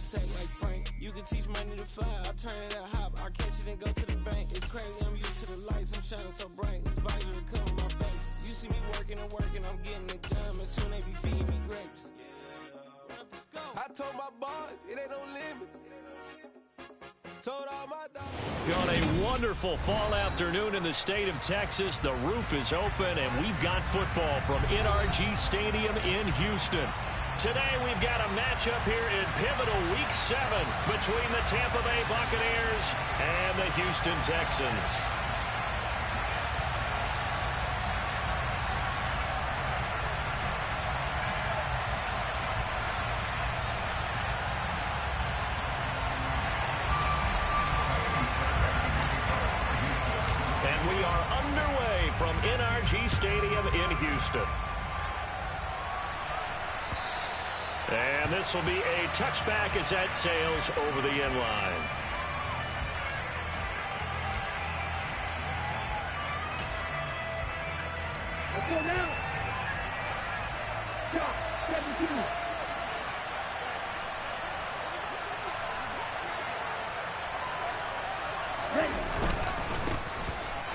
sack like Frank. You can teach money to fly, I turn it up hop, I catch it and go to the bank. It's crazy, I'm used to the lights, I'm shining so bright. It's vital to cover my face. You see me working and working, I'm getting it done. And soon they be feeding me grapes. I told my boss, it ain't no limit. Told all my dogs. On a wonderful fall afternoon in the state of Texas, the roof is open, and we've got football from NRG Stadium in Houston. Today we've got a matchup here in pivotal Week 7 between the Tampa Bay Buccaneers and the Houston Texans. And we are underway from NRG Stadium in Houston. And this will be a touchback as that sails over the end line. Let's go now. Shot, 17.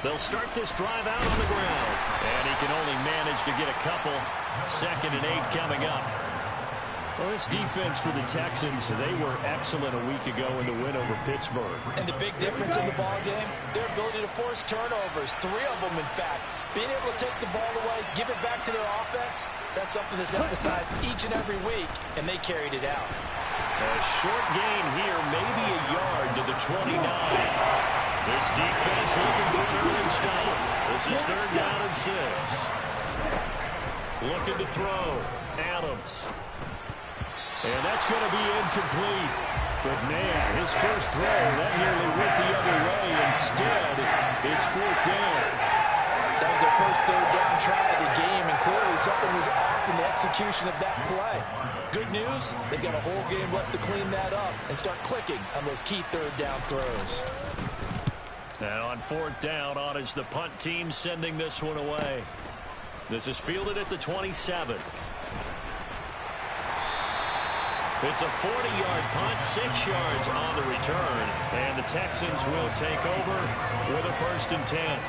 They'll start this drive out on the ground. And he can only manage to get a couple. 2nd and 8 coming up. Well, this defense for the Texans, they were excellent a week ago in the win over Pittsburgh. And the big difference in the ball game, their ability to force turnovers, 3 of them in fact. Being able to take the ball away, give it back to their offense, that's something that's emphasized each and every week, and they carried it out. A short gain here, maybe a yard to the 29. This defense looking for an early stop. This is 3rd down and 6. Looking to throw. Adams. And that's going to be incomplete. But, man, his first throw, that nearly went the other way. Instead, it's 4th down. That was their first 3rd down try of the game, and clearly something was off in the execution of that play. Good news, they've got a whole game left to clean that up and start clicking on those key 3rd down throws. Now on 4th down, on is the punt team sending this one away. This is fielded at the 27. It's a 40-yard punt, 6 yards on the return, and the Texans will take over with a 1st and 10.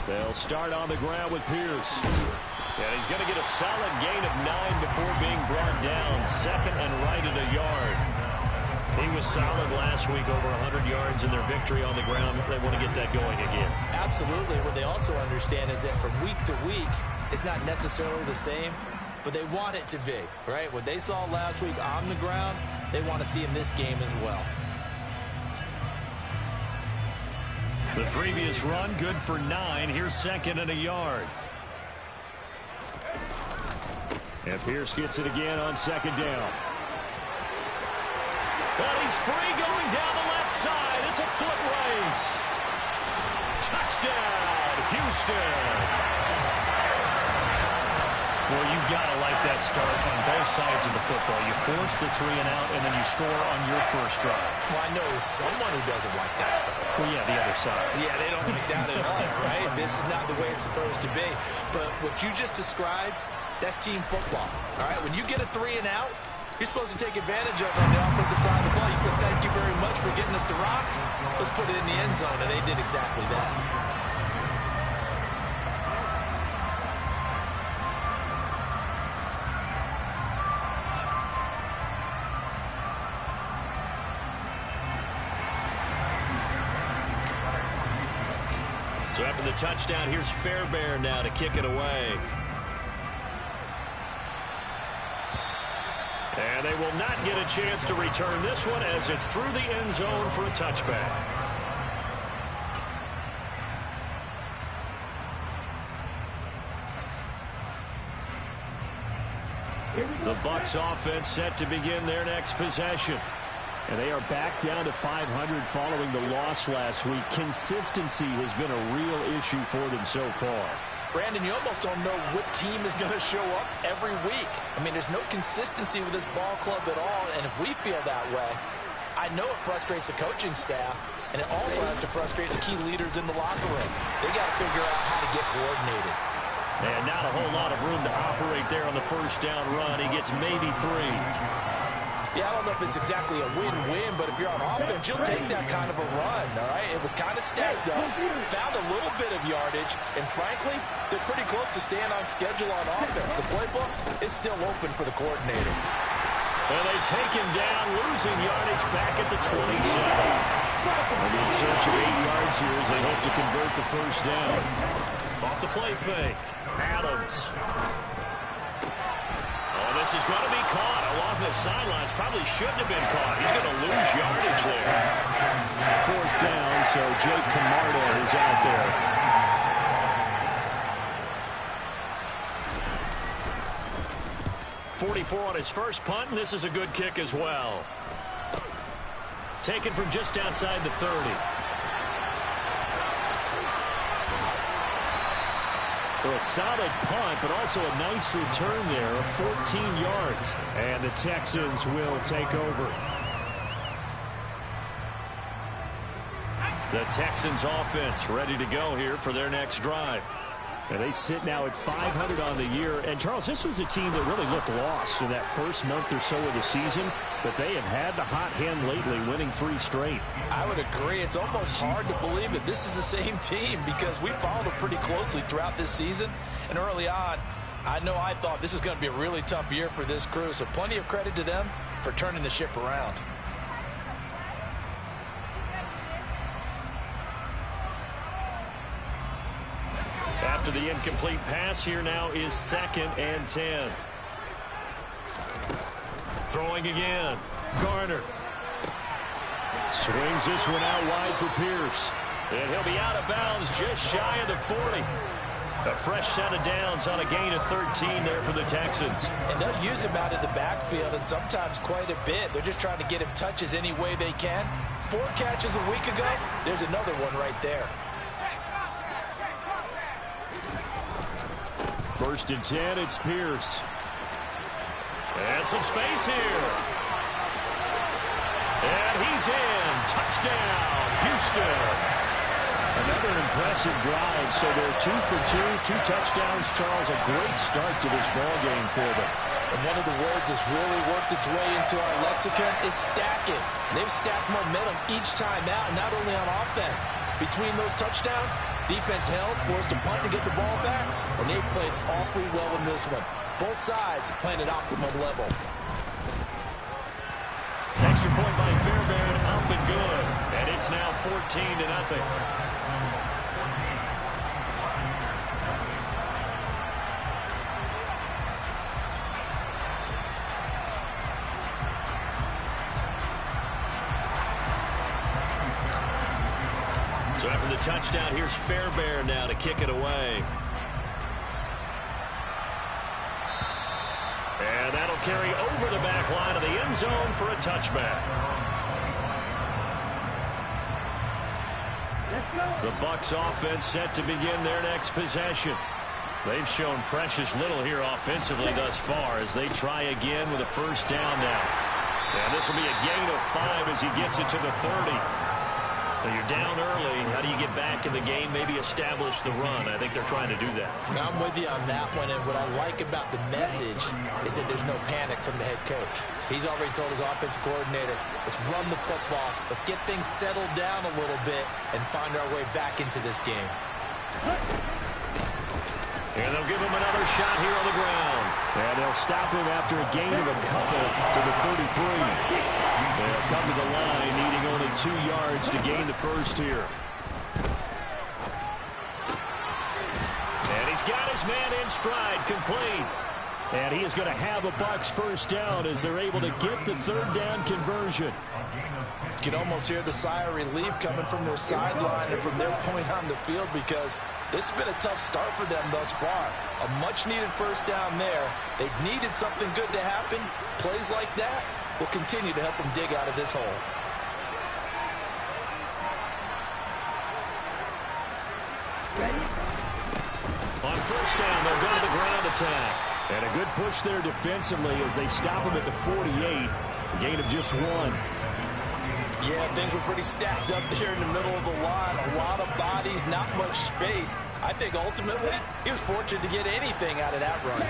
They'll start on the ground with Pierce. And he's going to get a solid gain of 9 before being brought down. 2nd and right at a yard. He was solid last week, over 100 yards in their victory on the ground. They want to get that going again. Absolutely. What they also understand is that from week to week, it's not necessarily the same, but they want it to be, right? What they saw last week on the ground, they want to see in this game as well. The previous run, good for 9. Here's 2nd and a yard. And Pierce gets it again on 2nd down. And he's free going down the left side. It's a foot race. Touchdown, Houston. Well, you've got to like that start on both sides of the football. You force the 3 and out, and then you score on your first drive. Well, I know someone who doesn't like that start. Well, yeah, the other side. Yeah, they don't like that at all, right? This is not the way it's supposed to be. But what you just described, that's team football, all right? When you get a 3 and out, you're supposed to take advantage of it on the offensive side of the ball. You said, thank you very much for getting us the rock. Let's put it in the end zone, and they did exactly that. So after the touchdown, here's Fairbairn now to kick it away. And they will not get a chance to return this one as it's through the end zone for a touchback. The Bucs offense set to begin their next possession. And they are back down to 500 following the loss last week. Consistency has been a real issue for them so far. Brandon, you almost don't know what team is going to show up every week. I mean, there's no consistency with this ball club at all, and if we feel that way, I know it frustrates the coaching staff, and it also has to frustrate the key leaders in the locker room. They got to figure out how to get coordinated. And not a whole lot of room to operate there on the first down run. He gets maybe 3. Yeah, I don't know if it's exactly a win-win, but if you're on offense, you'll take that kind of a run, all right? It was kind of stacked up, found a little bit of yardage, and frankly, they're pretty close to staying on schedule on offense. The playbook is still open for the coordinator. And they take him down, losing yardage back at the 27. They'll be in search of 8 yards here as they hope to convert the first down. Off the play fake, Adams. Oh, this is going to be caught along the sidelines. Probably shouldn't have been caught. He's going to lose yardage there. 4th down, so Jake Camarda is out there. .44 on his first punt, and this is a good kick as well. Taken from just outside the 30. So a solid punt, but also a nice return there of 14 yards. And the Texans will take over. The Texans offense ready to go here for their next drive. And they sit now at 500 on the year. And, Charles, this was a team that really looked lost in that first month or so of the season. But they have had the hot hand lately, winning 3 straight. I would agree. It's almost hard to believe that this is the same team because we followed them pretty closely throughout this season. And early on, I know I thought this is going to be a really tough year for this crew. So plenty of credit to them for turning the ship around. After the incomplete pass, here now is 2nd and 10. Throwing again. Garner. Swings this one out wide for Pierce. And he'll be out of bounds just shy of the 40. A fresh set of downs on a gain of 13 there for the Texans. And they'll use him out of the backfield and sometimes quite a bit. They're just trying to get him touches any way they can. 4 catches a week ago. There's another one right there. 1st and 10, it's Pierce. And some space here. And he's in. Touchdown, Houston. Another impressive drive. So they're 2 for 2, 2 touchdowns. Charles, a great start to this ball game for them. And one of the words that's really worked its way into our lexicon is stacking. They've stacked momentum each time out, and not only on offense. Between those touchdowns, defense held, forced to punt to get the ball back, and they played awfully well in this one. Both sides playing at optimum level. Extra point by Fairbairn, up and good. And it's now 14-0. So after the touchdown, here's Fairbairn now to kick it away. And that'll carry over the back line of the end zone for a touchback. The Bucs offense set to begin their next possession. They've shown precious little here offensively thus far as they try again with a first down now. And this will be a gain of 5 as he gets it to the 30. So you're down early. How do you get back in the game, maybe establish the run? I think they're trying to do that. Now, I'm with you on that one, and what I like about the message is that there's no panic from the head coach. He's already told his offensive coordinator, let's run the football, let's get things settled down a little bit and find our way back into this game. And they'll give him another shot here on the ground. And they'll stop him after a gain of a couple to the 33. They'll come to the line needing only 2 yards to gain the first here. And he's got his man in stride, complete. And he is going to have a Bucs first down as they're able to get the 3rd down conversion. You can almost hear the sigh of relief coming from their sideline and from their point on the field because this has been a tough start for them thus far. A much-needed first down there. They needed something good to happen. Plays like that will continue to help them dig out of this hole. On attack. And a good push there defensively as they stop him at the 48. A gain of just 1. Yeah, things were pretty stacked up there in the middle of the line. A lot of bodies, not much space. I think ultimately he was fortunate to get anything out of that run.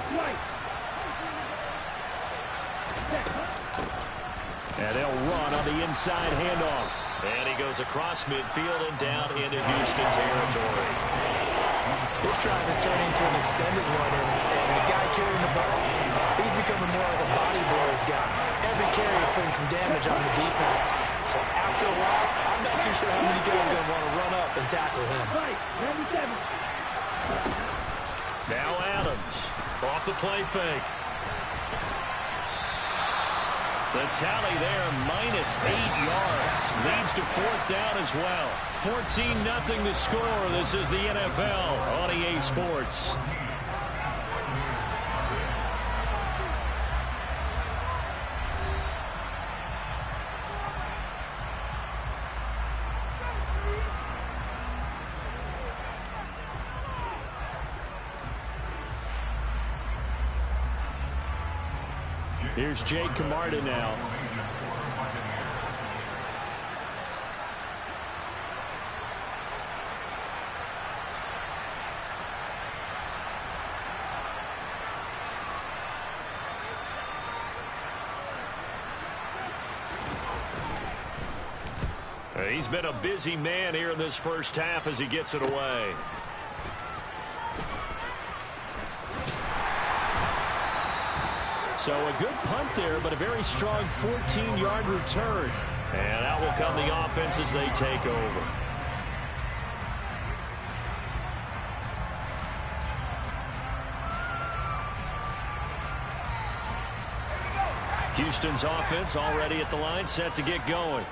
And they'll run on the inside handoff. And he goes across midfield and down into Houston territory. This drive is turning into an extended one, and the guy carrying the ball, he's becoming more like a body blows guy. Every carry is putting some damage on the defense. So after a while, I'm not too sure how many guys are going to want to run up and tackle him. Now Adams off the play fake. The tally there, -8 yards. Leads to 4th down as well. 14-0 the score. This is the NFL on EA Sports. Here's Jake Camarda now. He's been a busy man here in this first half as he gets it away. So a good punt there, but a very strong 14-yard return. And out will come the offense as they take over. Houston's offense already at the line, set to get going.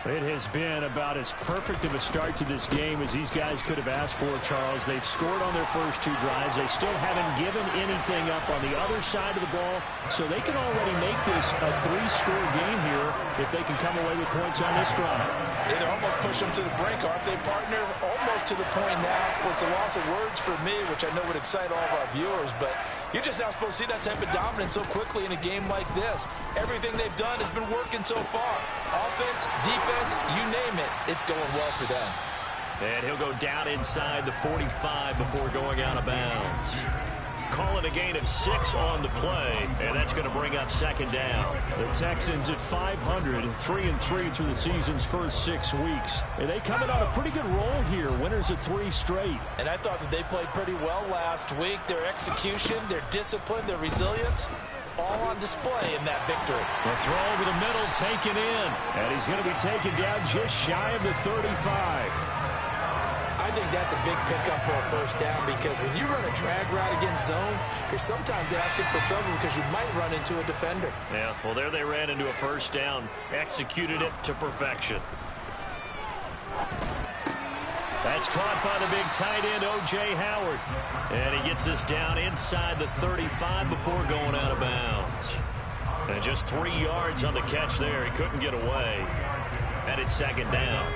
It has been about as perfect of a start to this game as these guys could have asked for, Charles. They've scored on their first 2 drives. They still haven't given anything up on the other side of the ball, so they can already make this a 3-score game here if they can come away with points on this drive. Yeah, they're almost pushing them to the brink, aren't they, partner? Almost to the point now where it's a loss of words for me, which I know would excite all of our viewers, but you're just not supposed to see that type of dominance so quickly in a game like this. Everything they've done has been working so far. Offense, defense, you name it, it's going well for them. And he'll go down inside the 45 before going out of bounds. Call it a gain of 6 on the play, and that's going to bring up 2nd down. The Texans at 500, 3-3 through the season's first 6 weeks. And they coming on a pretty good roll here, winners of 3 straight. And I thought that they played pretty well last week. Their execution, their discipline, their resilience, all on display in that victory. The throw over the middle taken in, and he's going to be taken down just shy of the 35. I think that's a big pickup for a first down because when you run a drag route against zone, you're sometimes asking for trouble because you might run into a defender. Yeah, well, there they ran into a first down, executed it to perfection. That's caught by the big tight end, O.J. Howard. And he gets us down inside the 35 before going out of bounds. And just 3 yards on the catch there. He couldn't get away. And it's 2nd down.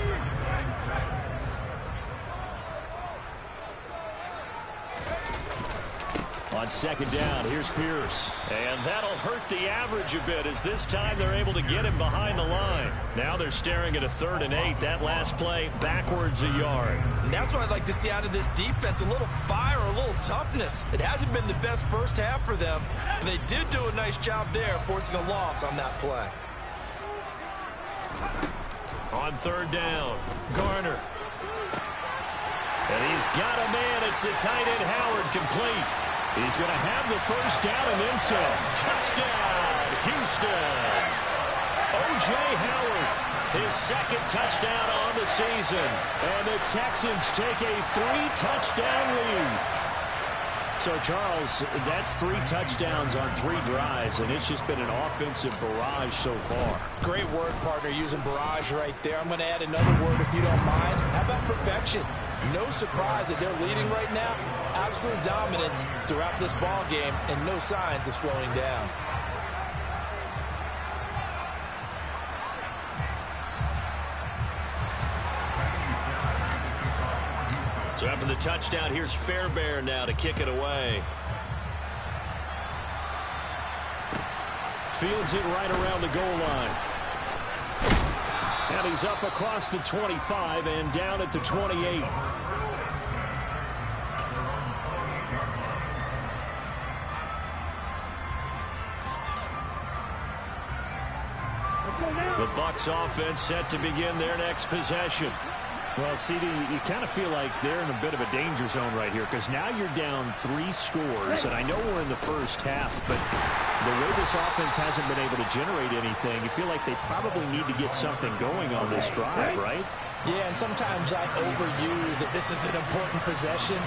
On 2nd down, here's Pierce. And that'll hurt the average a bit as this time they're able to get him behind the line. Now they're staring at a 3rd and 8. That last play backwards a yard. And that's what I'd like to see out of this defense, a little fire, a little toughness. It hasn't been the best first half for them, but they did do a nice job there forcing a loss on that play. On 3rd down, Garner. And he's got a man. It's the tight end Howard complete. He's going to have the first down and then some. Touchdown, Houston. O.J. Howard, his 2nd touchdown on the season. And the Texans take a 3-touchdown lead. So, Charles, that's 3 touchdowns on 3 drives, and it's just been an offensive barrage so far. Great word, partner, using barrage right there. I'm going to add another word if you don't mind. How about perfection? No surprise that they're leading right now. Absolute dominance throughout this ball game and no signs of slowing down. So after the touchdown, here's Fairbairn now to kick it away. fields it right around the goal line. And he's up across the 25 and down at the 28. The Bucs offense set to begin their next possession. Well, CD, you kind of feel like they're in a bit of a danger zone right here because now you're down 3 scores, and I know we're in the first half, but the way this offense hasn't been able to generate anything, you feel like they probably need to get something going on this drive, right? Yeah, and sometimes I overuse that this is an important possession,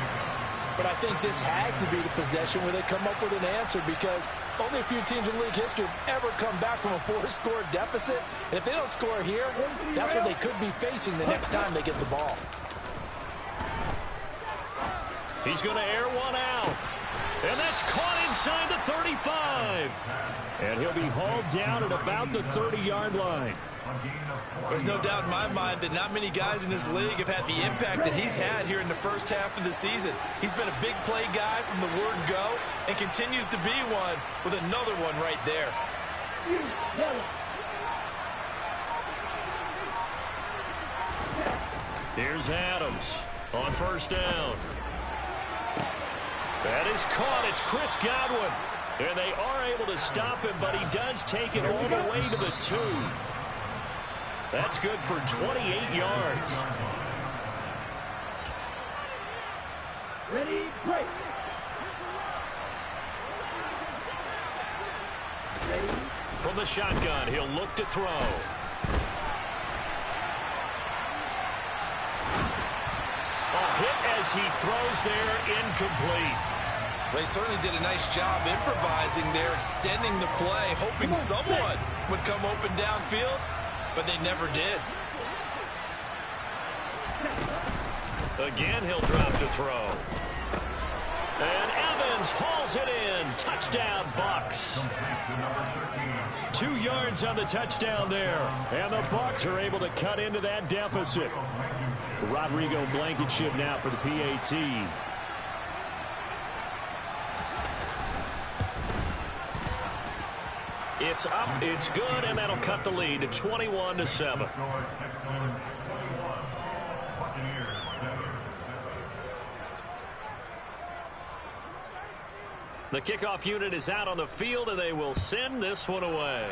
but I think this has to be the possession where they come up with an answer because only a few teams in league history have ever come back from a 4-score deficit. And if they don't score here, that's what they could be facing the next time they get the ball. He's going to air one out. And that's caught inside the 35. And he'll be hauled down at about the 30-yard line. There's no doubt in my mind that not many guys in this league have had the impact that he's had here in the first half of the season. He's been a big play guy from the word go and continues to be one with another one right there. Here's Adams on first down. That is caught. It's Chris Godwin. And they are able to stop him, but he does take it all the way to the 2. That's good for 28 yards. Ready, break. From the shotgun, he'll look to throw. A hit as he throws there, incomplete. Well, he certainly did a nice job improvising there, extending the play, hoping someone would come open downfield, but they never did. Again, he'll drop to throw. And Evans hauls it in. Touchdown, Bucs. 2 yards on the touchdown there. And the Bucs are able to cut into that deficit. Rodrigo Blankenship now for the PAT. It's up, it's good, and that'll cut the lead to 21-7. The kickoff unit is out on the field, and they will send this one away.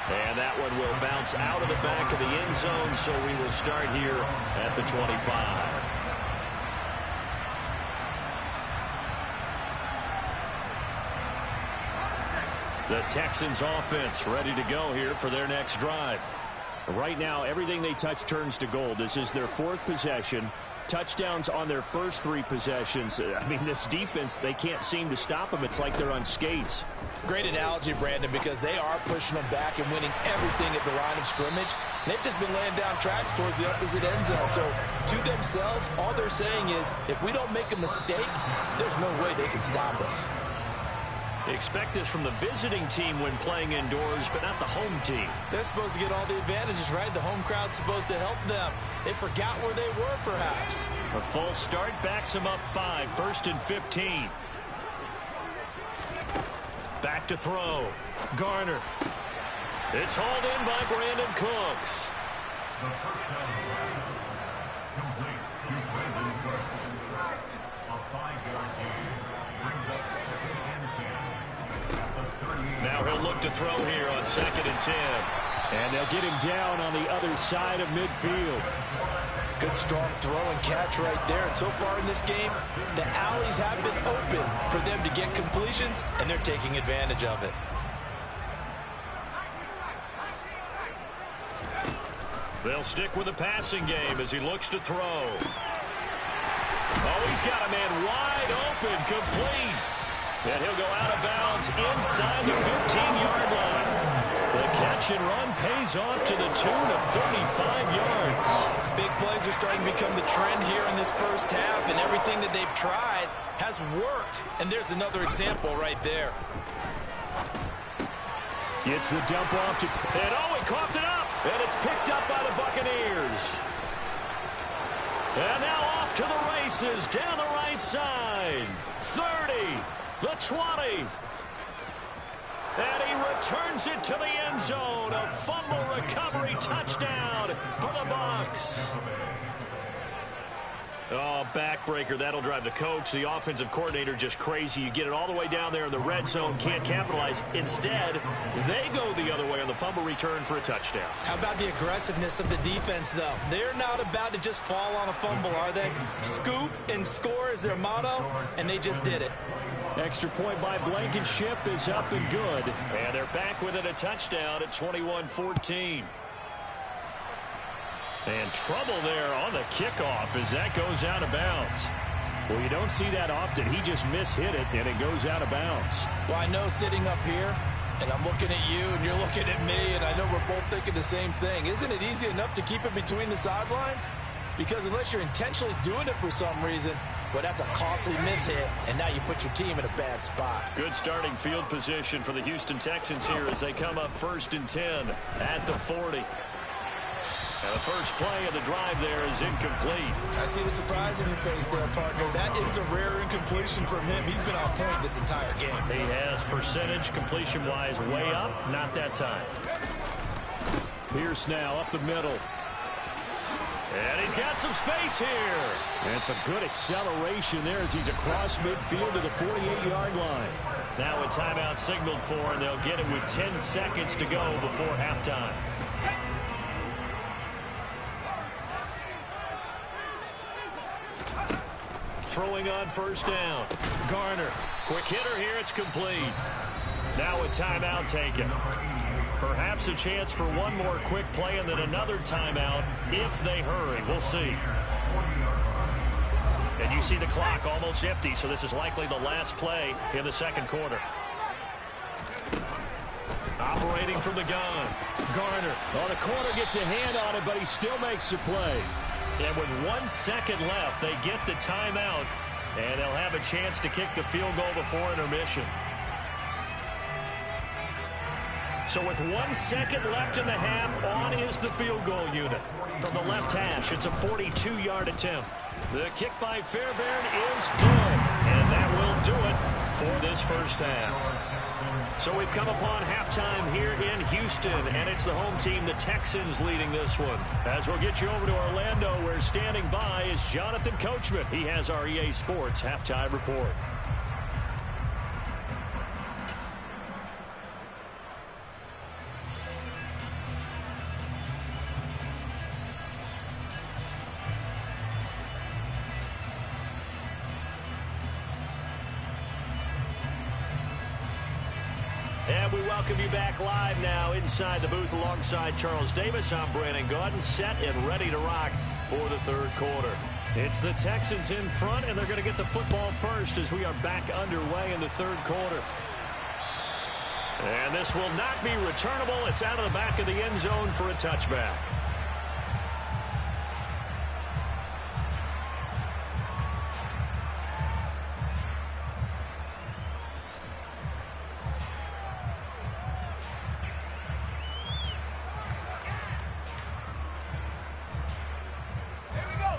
And that one will bounce out of the back of the end zone, so we will start here at the 25. The Texans offense ready to go here for their next drive. Right now, everything they touch turns to gold. This is their 4th possession. Touchdowns on their first 3 possessions. I mean, this defense, they can't seem to stop them. It's like they're on skates. Great analogy, Brandon, because they are pushing them back and winning everything at the line of scrimmage. And they've just been laying down tracks towards the opposite end zone. So, to themselves, all they're saying is, if we don't make a mistake, there's no way they can stop us. Expect this from the visiting team when playing indoors, but not the home team. They're supposed to get all the advantages, right? The home crowd's supposed to help them. They forgot where they were, perhaps. A false start backs them up 5, 1st and 15. Back to throw. Garner. It's hauled in by Brandon Cooks. Now he'll look to throw here on 2nd and 10. And they'll get him down on the other side of midfield. Good strong throw and catch right there. And so far in this game, the alleys have been open for them to get completions, and they're taking advantage of it. They'll stick with the passing game as he looks to throw. Oh, he's got a man wide open, complete. And he'll go out of bounds inside the 15-yard line. The catch and run pays off to the tune of 35 yards. Big plays are starting to become the trend here in this first half, and everything that they've tried has worked. And there's another example right there. Gets the dump off to, and oh, he coughed it up, and it's picked up by the Buccaneers. And now off to the races down the right side. 30. The 20. And he returns it to the end zone. A fumble recovery touchdown for the Bucs. Oh, backbreaker. That'll drive the coach, the offensive coordinator, just crazy. You get it all the way down there in the red zone, can't capitalize. Instead, they go the other way on the fumble return for a touchdown. How about the aggressiveness of the defense, though? They're not about to just fall on a fumble, are they? Scoop and score is their motto, and they just did it. Extra point by Blankenship is up and good. And they're back within a touchdown at 21-14. And trouble there on the kickoff as that goes out of bounds. Well, you don't see that often. He just mishit it, and it goes out of bounds. Well, I know sitting up here, and I'm looking at you, and you're looking at me, and I know we're both thinking the same thing. Isn't it easy enough to keep it between the sidelines? Because unless you're intentionally doing it for some reason, well, that's a costly mishit, and now you put your team in a bad spot. Good starting field position for the Houston Texans here as they come up 1st and 10 at the 40. And the first play of the drive there is incomplete. I see the surprise in your face there, partner. That is a rare incompletion from him. He's been on point this entire game. He has percentage completion-wise way up, not that time. Pierce now up the middle. And he's got some space here. And some good acceleration there as he's across midfield to the 48-yard line. Now a timeout signaled for, and they'll get it with 10 seconds to go before halftime. Throwing on first down. Garner. Quick hitter here. It's complete. Now a timeout taken. Perhaps a chance for one more quick play and then another timeout if they hurry. We'll see. And you see the clock almost empty, so this is likely the last play in the second quarter. Operating from the gun. Garner. Well, the corner gets a hand on it, but he still makes the play. And with 1 second left, they get the timeout, and they'll have a chance to kick the field goal before intermission. So with 1 second left in the half, on is the field goal unit. From the left hash, it's a 42-yard attempt. The kick by Fairbairn is good, and that will do it for this first half. So we've come upon halftime here in Houston, and it's the home team, the Texans, leading this one. As we'll get you over to Orlando, where standing by is Jonathan Coachman. He has our EA Sports halftime report. And we welcome you back live now inside the booth alongside Charles Davis. I'm Brandon Gaudin, set and ready to rock for the third quarter. It's the Texans in front, and they're going to get the football first as we are back underway in the third quarter. And this will not be returnable. It's out of the back of the end zone for a touchback.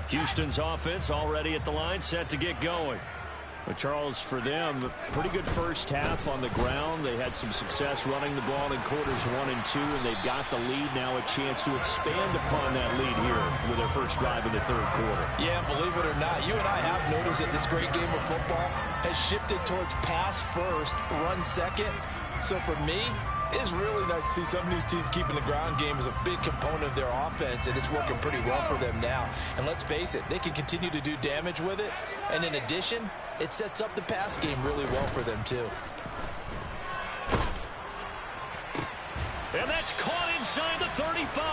Houston's offense already at the line, set to get going. But Charles, for them, a pretty good first half on the ground. They had some success running the ball in quarters 1 and 2, and they've got the lead now, a chance to expand upon that lead here with their first drive in the third quarter. Yeah, believe it or not, you and I have noticed that this great game of football has shifted towards pass first, run second. So for me, it's really nice to see some of these teams keeping the ground game as a big component of their offense, and it's working pretty well for them now. And let's face it, they can continue to do damage with it. And in addition, it sets up the pass game really well for them, too. And that's caught inside the 35.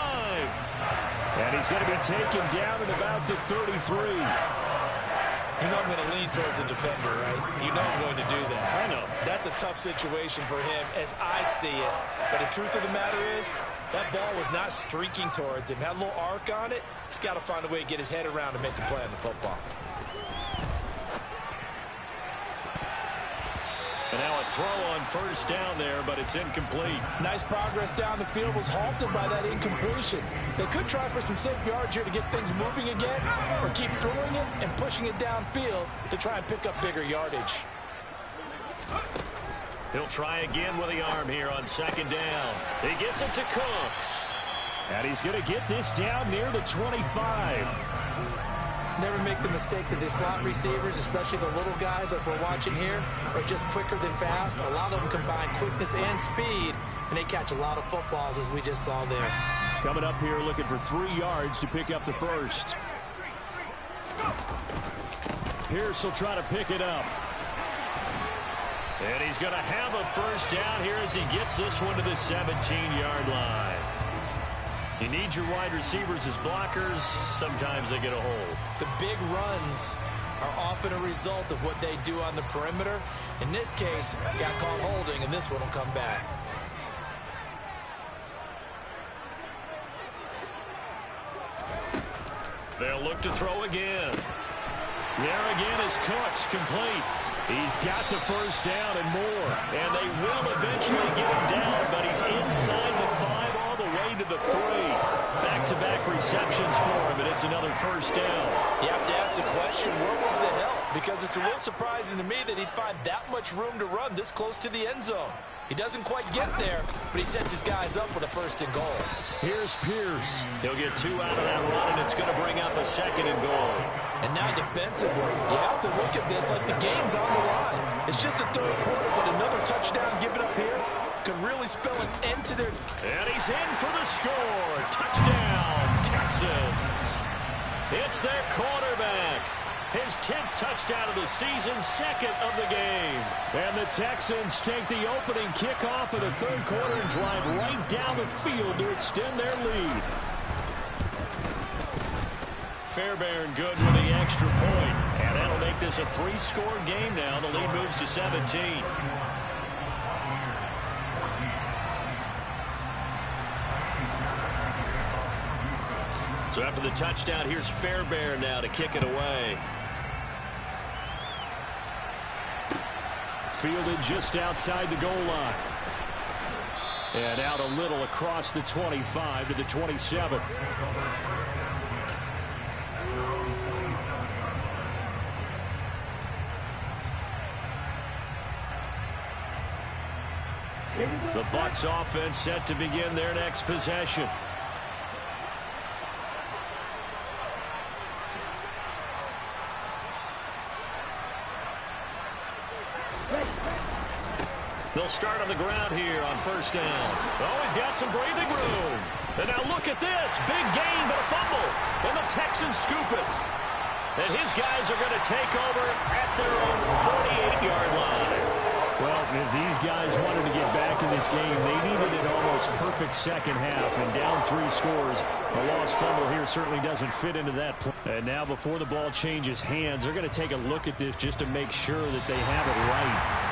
And he's going to be taken down at about the 33. You know I'm going to lean towards the defender, right? You know I'm going to do that. I know. That's a tough situation for him as I see it. But the truth of the matter is, that ball was not streaking towards him. Had a little arc on it. He's got to find a way to get his head around and make a play on the football. And now a throw on first down there, but it's incomplete. Nice progress down the field, was halted by that incompletion. They could try for some safe yards here to get things moving again, or keep throwing it and pushing it downfield to try and pick up bigger yardage. He'll try again with the arm here on second down. He gets it to Cooks. And he's going to get this down near the 25. Never make the mistake that the slot receivers, especially the little guys like we're watching here, are just quicker than fast. A lot of them combine quickness and speed, and they catch a lot of footballs, as we just saw there. Coming up here looking for 3 yards to pick up the first. Pierce will try to pick it up. And he's going to have a first down here as he gets this one to the 17-yard line. You need your wide receivers as blockers. Sometimes they get a hold. The big runs are often a result of what they do on the perimeter. In this case, got caught holding, and this one will come back. They'll look to throw again. There again is Cooks, complete. He's got the first down and more. And they will eventually get him down, but he's inside the 5 all the way to the 3. Back-to-back receptions for him, and it's another first down. You have to ask the question, where was the help? Because it's a little surprising to me that he'd find that much room to run this close to the end zone. He doesn't quite get there, but he sets his guys up with a first and goal. Here's Pierce. He'll get 2 out of that run, and it's going to bring up a second and goal. And now defensively, you have to look at this like the game's on the line. It's just a third quarter, but another touchdown given up here could really spell an end to their... And he's in for the score. Touchdown, Texans. It's their quarterback. His 10th touchdown of the season, 2nd of the game. And the Texans take the opening kickoff of the third quarter and drive right down the field to extend their lead. Fairbairn good with the extra point. And that'll make this a 3-score game now. The lead moves to 17. So after the touchdown, here's Fairbairn now to kick it away. Fielded just outside the goal line. And out a little across the 25 to the 27. The Bucs offense set to begin their next possession. They'll start on the ground here on first down. Oh, he's got some breathing room. And now look at this. Big gain, but a fumble. And the Texans scoop it. And his guys are going to take over at their own 48-yard line. Well, if these guys wanted to get back in this game, they needed an almost perfect second half. And down 3 scores, a lost fumble here certainly doesn't fit into that play. And now before the ball changes hands, they're going to take a look at this just to make sure that they have it right.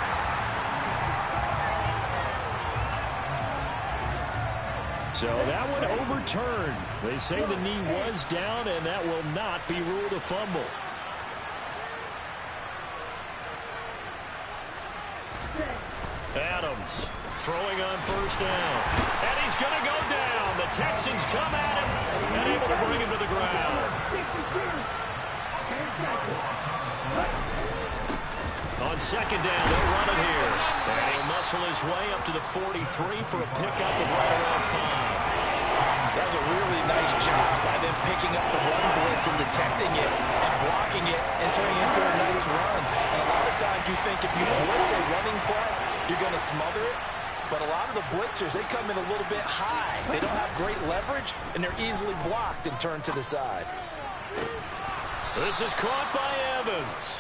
So that one overturned. They say the knee was down, and that will not be ruled a fumble. Adams throwing on first down. And he's going to go down. The Texans come at him and able to bring him to the ground. On second down, they'll run it here. And he'll muscle his way up to the 43 for a pickup of right around 5. That was a really nice job by them picking up the run blitz and detecting it and blocking it and turning it into a nice run. And a lot of times you think if you blitz a running play, you're going to smother it. But a lot of the blitzers, they come in a little bit high. They don't have great leverage, and they're easily blocked and turned to the side. This is caught by Evans.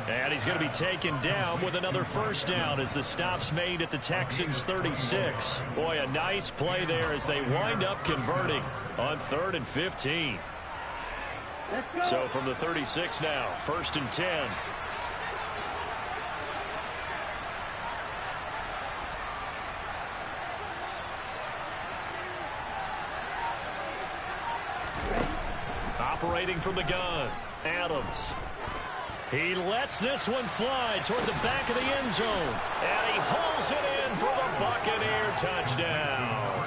And he's going to be taken down with another first down as the stop's made at the Texans' 36. Boy, a nice play there as they wind up converting on 3rd and 15. So from the 36 now, 1st and 10. Operating from the gun, Adams. He lets this one fly toward the back of the end zone. And he hauls it in for the Buccaneer touchdown.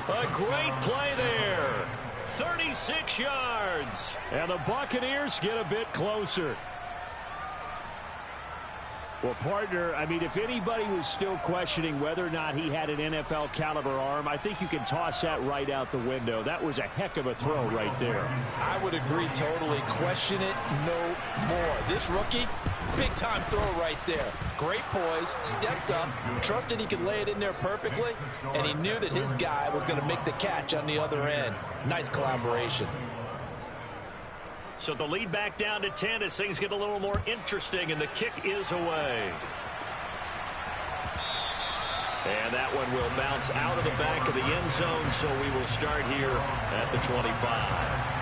A great play there. 36 yards. And the Buccaneers get a bit closer. Well, partner, I mean, if anybody was still questioning whether or not he had an NFL caliber arm, I think you can toss that right out the window. That was a heck of a throw right there. I would agree totally. Question it no more. This rookie, big time throw right there. Great poise, stepped up, trusted he could lay it in there perfectly, and he knew that his guy was going to make the catch on the other end. Nice collaboration. So the lead back down to 10 as things get a little more interesting, and the kick is away. And that one will bounce out of the back of the end zone, so we will start here at the 25.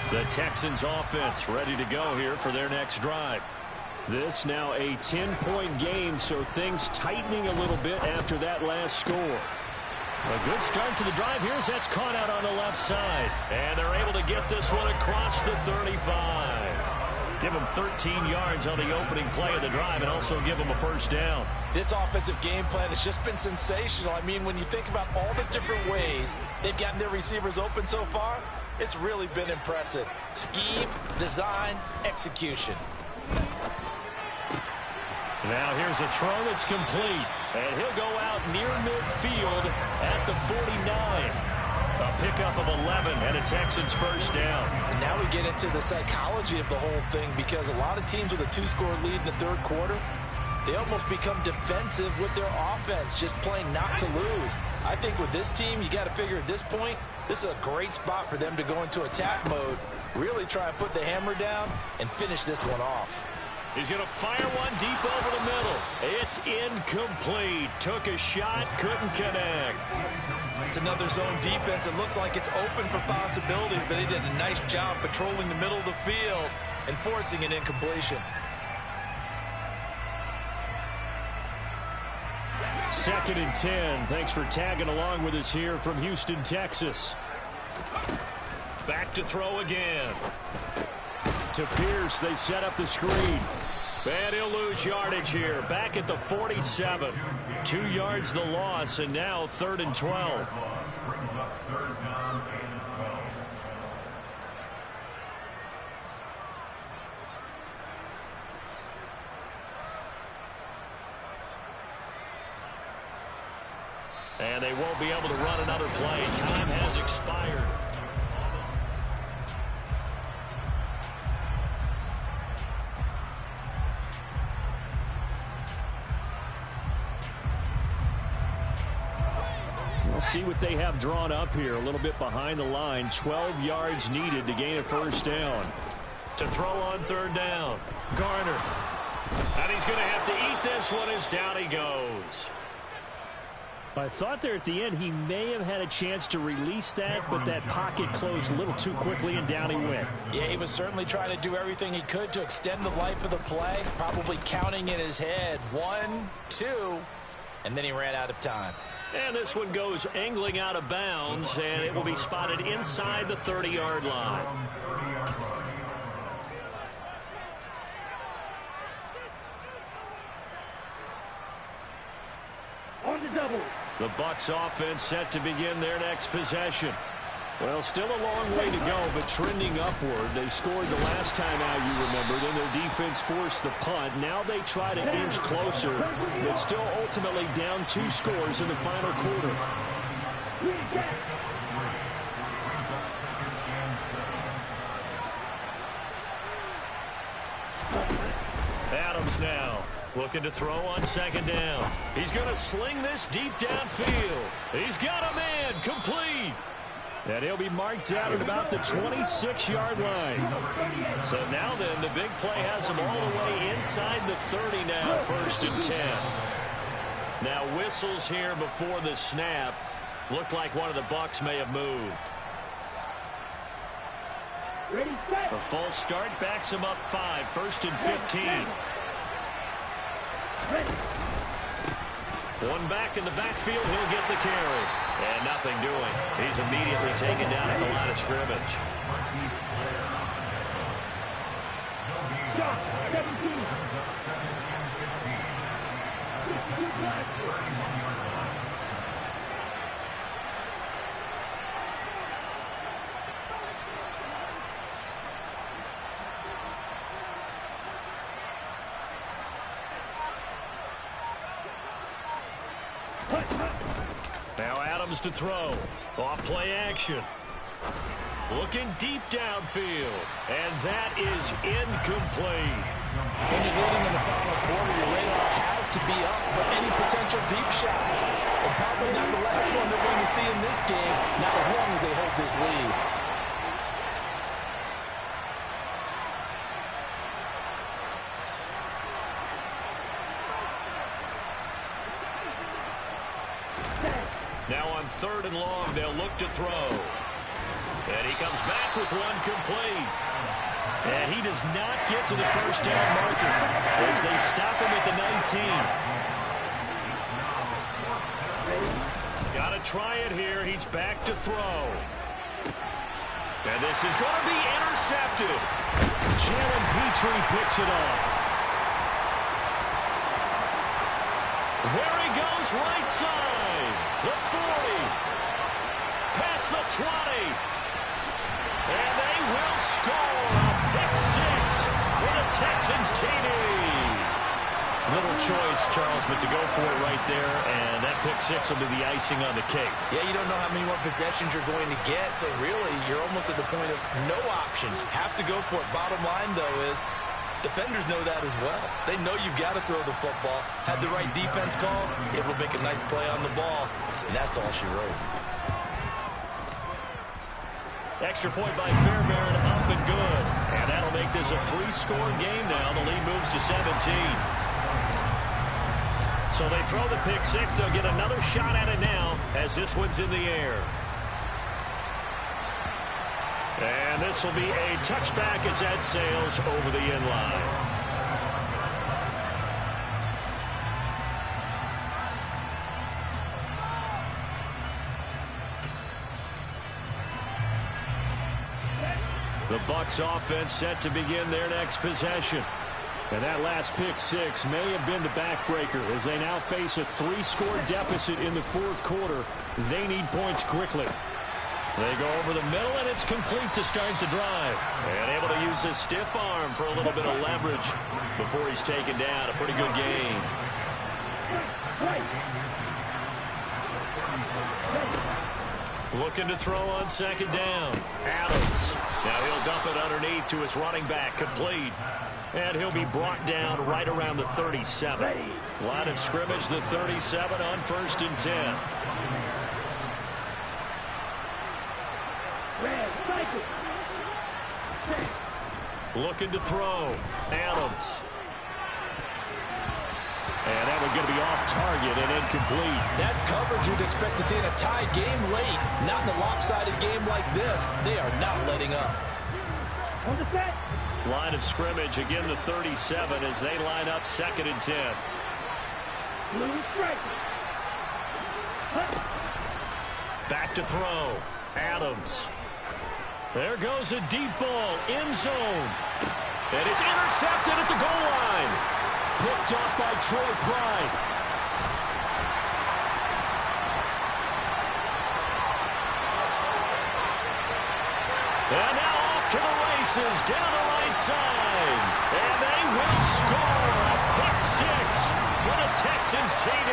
The Texans offense ready to go here for their next drive. This now a 10-point game, so things tightening a little bit after that last score. A good start to the drive here as that's caught out on the left side. And they're able to get this one across the 35. Give them 13 yards on the opening play of the drive and also give them a first down. This offensive game plan has just been sensational. I mean, when you think about all the different ways they've gotten their receivers open so far, it's really been impressive. Scheme, design, execution. Now here's a throw that's complete. And he'll go out near midfield at the 49. A pickup of 11 and a Texans first down. And now we get into the psychology of the whole thing, because a lot of teams with a 2-score lead in the third quarter, they almost become defensive with their offense, just playing not to lose. I think with this team, you got to figure at this point, this is a great spot for them to go into attack mode, really try and put the hammer down and finish this one off. He's going to fire one deep over the middle. It's incomplete. Took a shot, couldn't connect. It's another zone defense. It looks like it's open for possibilities, but they did a nice job patrolling the middle of the field and forcing an incompletion. Second and 10. Thanks for tagging along with us here from Houston, Texas. Back to throw again. To Pierce, they set up the screen. And he'll lose yardage here. Back at the 47. 2 yards the loss, and now 3rd and 12. And they won't be able to run another play. Time has expired. We'll see what they have drawn up here. A little bit behind the line. 12 yards needed to gain a first down. To throw on 3rd down. Garner. And he's going to have to eat this one as down he goes. I thought there at the end he may have had a chance to release that, but that pocket closed a little too quickly and down he went. Yeah, he was certainly trying to do everything he could to extend the life of the play, probably counting in his head 1, 2, and then he ran out of time. And this one goes angling out of bounds, and it will be spotted inside the 30-yard line. On the double. The Bucs offense set to begin their next possession. Well, still a long way to go, but trending upward. They scored the last time out, you remember. Then their defense forced the punt. Now they try to inch closer, but still ultimately down 2 scores in the final quarter. Adams now looking to throw on 2nd down. He's going to sling this deep downfield. He's got a man, complete. And he'll be marked down at about the 26-yard line. So now then, the big play has him all the way inside the 30 now, 1st and 10. Now whistles here before the snap. Looked like one of the Bucs may have moved. A false start backs him up 5, 1st and 15. One back in the backfield, he'll get the carry. And nothing doing. He's immediately taken down at the line of scrimmage. Now Adams to throw. Off play action. Looking deep downfield. And that is incomplete. When you're leading in the final quarter, your radar has to be up for any potential deep shots. And probably not the last one they're going to see in this game, not as long as they hold this lead. Now on 3rd and long, they'll look to throw. And he comes back with one complete. And he does not get to the first down marker as they stop him at the 19. Got to try it here. He's back to throw. And this is going to be intercepted. Jalen Petrie picks it up. There he goes, right side. The 40. Past the 20. And they will score a pick six for the Texans TD. Little choice, Charles, but to go for it right there, and that pick six will be the icing on the cake. Yeah, you don't know how many more possessions you're going to get, so really you're almost at the point of no options. Have to go for it. Bottom line, though, is defenders know that as well. They know you've got to throw the football. Had the right defense call, it will make a nice play on the ball, and that's all she wrote. Extra point by Fairbairn, up and good. And that'll make this a 3-score game now. The lead moves to 17. So they throw the pick six. They'll get another shot at it now as this one's in the air. And this will be a touchback as that sails over the end line. The Bucs offense set to begin their next possession. And that last pick six may have been the backbreaker as they now face a 3-score deficit in the 4th quarter. They need points quickly. They go over the middle, and it's complete to start the drive. And able to use his stiff arm for a little bit of leverage before he's taken down. A pretty good game. Looking to throw on 2nd down. Adams. Now he'll dump it underneath to his running back, complete. And he'll be brought down right around the 37. Line of scrimmage, the 37 on 1st and 10. Looking to throw. Adams. And that one going to be off target and incomplete. That's coverage you'd expect to see in a tie game late. Not in a lopsided game like this. They are not letting up. On the set. Line of scrimmage, again the 37 as they line up 2nd and 10. Blue strike. Back to throw. Adams. There goes a deep ball. End zone. And it's intercepted at the goal line. Picked off by Troy Pride. And now off to the races down the right side. And they will score a pick six for the Texans TD.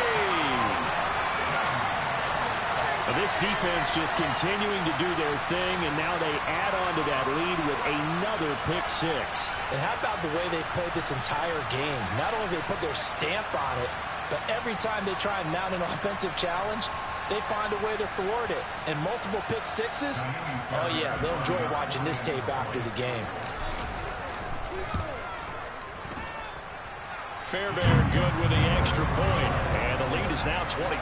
This defense just continuing to do their thing, and now they add on to that lead with another pick six. And how about the way they've played this entire game? Not only do they put their stamp on it, but every time they try and mount an offensive challenge, they find a way to thwart it. And multiple pick sixes? Oh, yeah, they'll enjoy watching this tape after the game. Fairbairn good with the extra point, and the lead is now 24.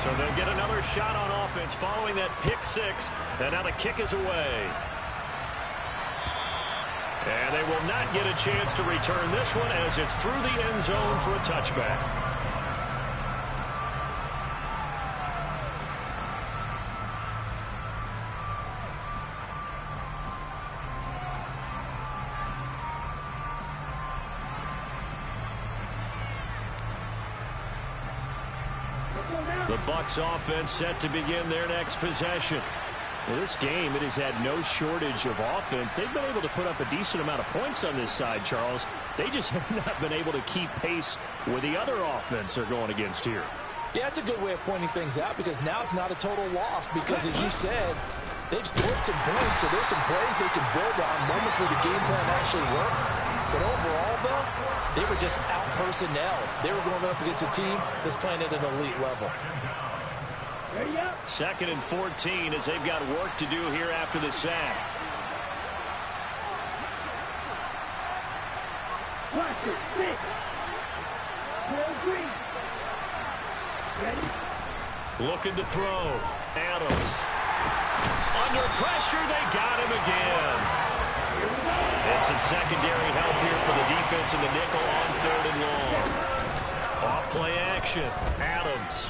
So they'll get another shot on offense following that pick six. And now the kick is away. And they will not get a chance to return this one as it's through the end zone for a touchback. The Bucs offense set to begin their next possession. Well, this game, it has had no shortage of offense. They've been able to put up a decent amount of points on this side, Charles. They just have not been able to keep pace with the other offense they're going against here. Yeah, that's a good way of pointing things out because now it's not a total loss because, as you said, they've scored some points, so there's some plays they can build on, moments where the game plan actually worked. But overall, though, they were just out-personnel. They were going up against a team that's playing at an elite level. 2nd and 14 as they've got work to do here after the sack. Looking to throw. Adams. Under pressure, they got him again. And some secondary help here for the defense in the nickel on 3rd and long. Off play action. Adams.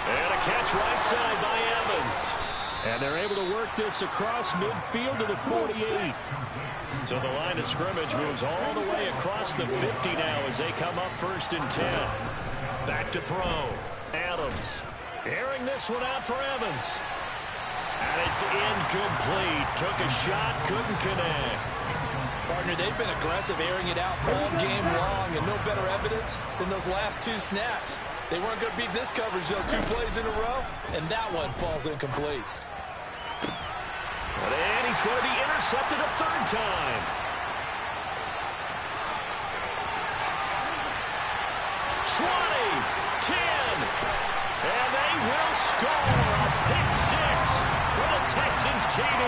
And a catch right side by Evans. And they're able to work this across midfield to the 48. So the line of scrimmage moves all the way across the 50 now as they come up 1st and 10. Back to throw. Adams. Airing this one out for Evans. And it's incomplete. Took a shot, couldn't connect. Partner, they've been aggressive, airing it out all game long, and no better evidence than those last 2 snaps. They weren't going to beat this coverage, though, 2 plays in a row, and that one falls incomplete. And he's going to be intercepted a 3rd time. Twenty, 10, and they will score a pick 6 for the Texans TD.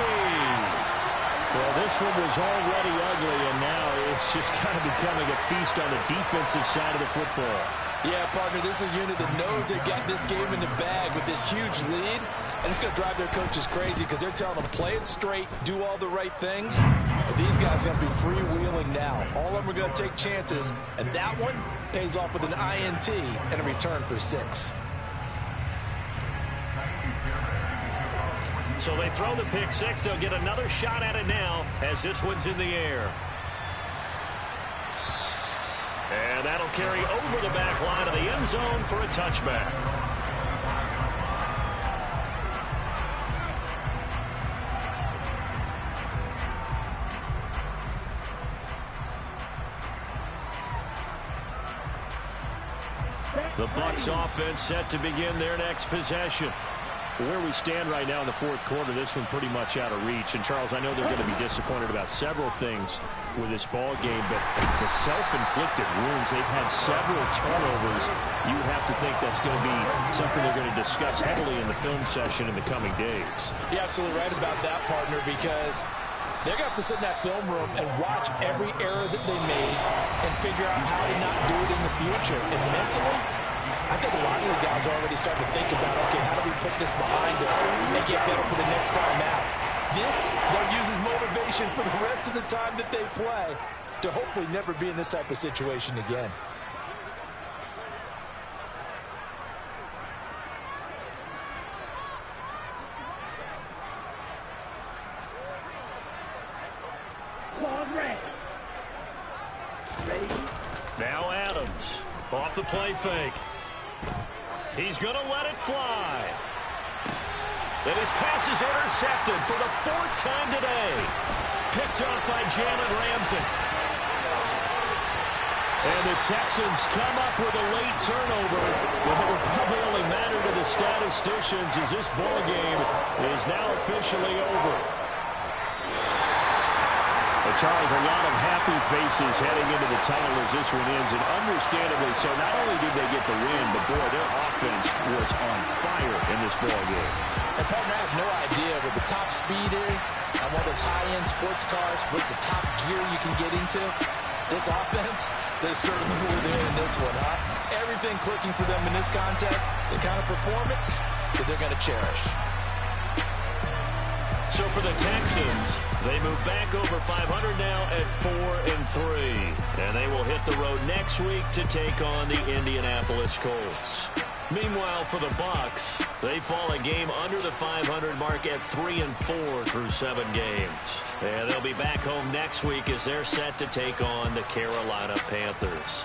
Well, this one was already ugly, and now it's just kind of becoming a feast on the defensive side of the football. Yeah, partner, this is a unit that knows they've got this game in the bag with this huge lead, and it's going to drive their coaches crazy because they're telling them play it straight, do all the right things. But these guys are going to be freewheeling now. All of them are going to take chances, and that one pays off with an INT and a return for 6. So they throw the pick 6. They'll get another shot at it now as this one's in the air. And that'll carry over the back line of the end zone for a touchback. The Bucs offense set to begin their next possession. Where we stand right now in the 4th quarter, this one pretty much out of reach. And, Charles, I know they're going to be disappointed about several things with this ball game, but the self-inflicted wounds, they've had several turnovers. You have to think that's going to be something they're going to discuss heavily in the film session in the coming days. You're absolutely right about that, partner, because they're going to have to sit in that film room and watch every error that they made and figure out how to not do it in the future. And mentally, I think a lot of the guys are already starting to think about, okay, how do we put this behind us and get better for the next time out? This, they'll use as motivation for the rest of the time that they play to hopefully never be in this type of situation again. Now Adams off the play fake. He's going to let it fly. And his pass is intercepted for the 4th time today. Picked off by Jalen Ramsey. And the Texans come up with a late turnover. But it will probably only matter to the statisticians as this ball game is now officially over. Charles, a lot of happy faces heading into the tunnel as this one ends, and understandably so. Not only did they get the win, but boy, their offense was on fire in this ball game. And partner, I have no idea what the top speed is on one of those high-end sports cars. What's the top gear you can get into? This offense, they certainly were there in this one, huh? Everything clicking for them in this contest, the kind of performance that they're going to cherish. So for the Texans, they move back over 500 now at 4-3. And they will hit the road next week to take on the Indianapolis Colts. Meanwhile, for the Bucs, they fall a game under the 500 mark at 3-4 through 7 games. And they'll be back home next week as they're set to take on the Carolina Panthers.